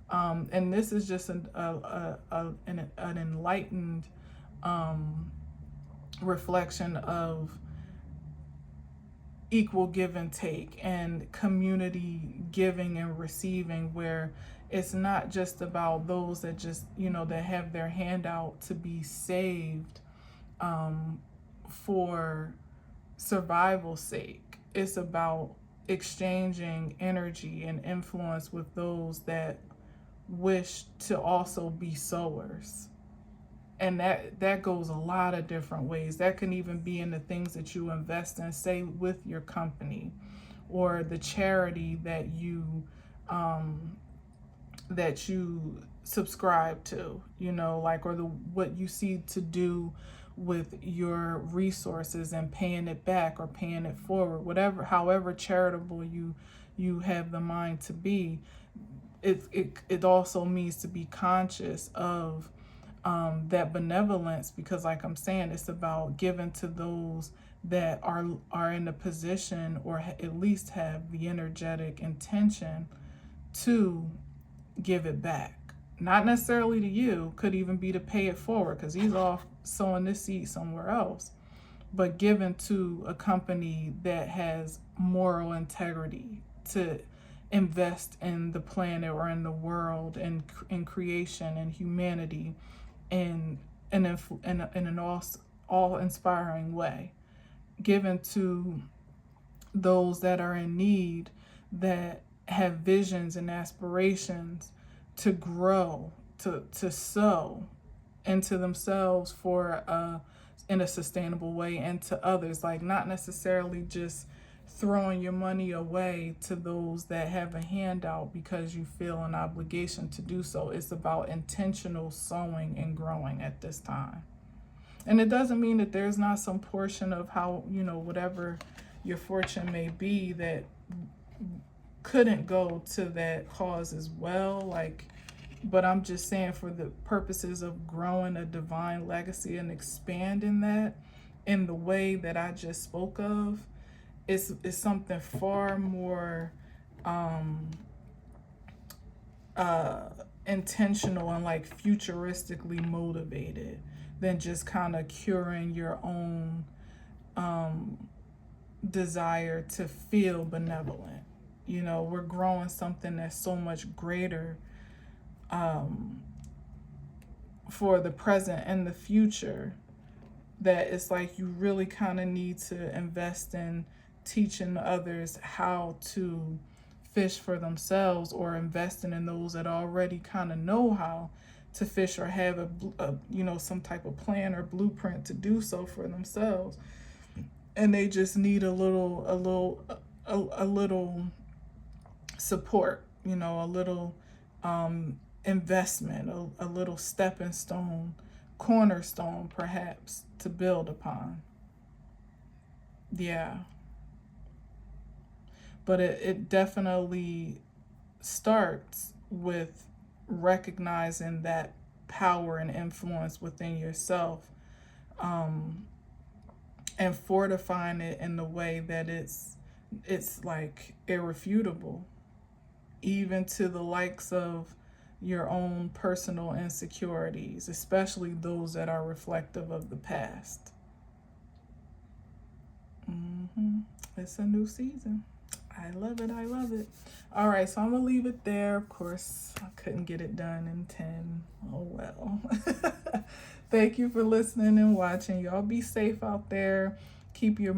And this is just an enlightened reflection of equal give and take and community giving and receiving, where it's not just about those that just, that have their hand out to be saved for survival's sake. It's about exchanging energy and influence with those that wish to also be sowers. And that goes a lot of different ways. That can even be in the things that you invest in, say with your company, or the charity that you subscribe to, like, or what you see to do with your resources and paying it back or paying it forward, whatever, however charitable you have the mind to be. It also means to be conscious of that benevolence, because like I'm saying, it's about giving to those that are in a position, or at least have the energetic intention to give it back. Not necessarily to you, could even be to pay it forward, because he's off sowing this seed somewhere else, but given to a company that has moral integrity to invest in the planet or in the world and in creation and humanity in an all-inspiring way, given to those that are in need, that have visions and aspirations to grow, to sow into themselves in a sustainable way, and to others. Like, not necessarily just throwing your money away to those that have a handout because you feel an obligation to do so. It's about intentional sowing and growing at this time. And it doesn't mean that there's not some portion of how, whatever your fortune may be, that couldn't go to that cause as well. Like, but I'm just saying, for the purposes of growing a divine legacy and expanding that in the way that I just spoke of, is something far more intentional and like futuristically motivated than just kind of curing your own desire to feel benevolent. We're growing something that's so much greater for the present and the future, that it's like you really kind of need to invest in teaching others how to fish for themselves, or investing in those that already kind of know how to fish, or have a some type of plan or blueprint to do so for themselves, and they just need a little support, a little investment, a little stepping stone, cornerstone perhaps, to build upon. Yeah. But it definitely starts with recognizing that power and influence within yourself, and fortifying it in the way that it's like irrefutable, even to the likes of your own personal insecurities, especially those that are reflective of the past. It's a new season. I love it. I love it. All right, so I'm going to leave it there. Of course, I couldn't get it done in 10. Oh, well. Thank you for listening and watching. Y'all be safe out there. Keep your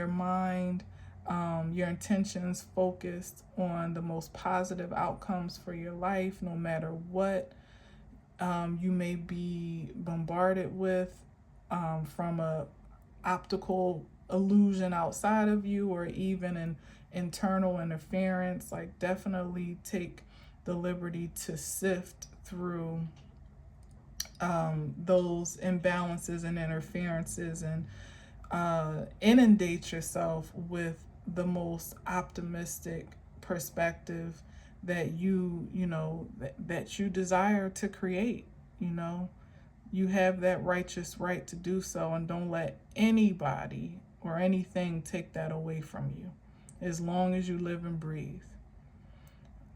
mind, your intentions focused on the most positive outcomes for your life, no matter what you may be bombarded with from a optical illusion outside of you, or even an internal interference. Like, definitely take the liberty to sift through those imbalances and interferences, and inundate yourself with the most optimistic perspective that you desire to create. You have that righteous right to do so, and don't let anybody or anything take that away from you, as long as you live and breathe.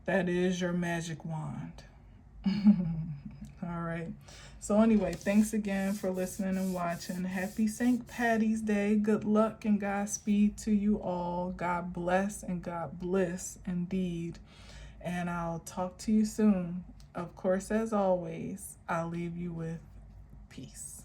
That is your magic wand. All right. So anyway, thanks again for listening and watching. Happy St. Patty's Day. Good luck and Godspeed to you all. God bless and God bliss indeed. And I'll talk to you soon. Of course, as always, I'll leave you with peace.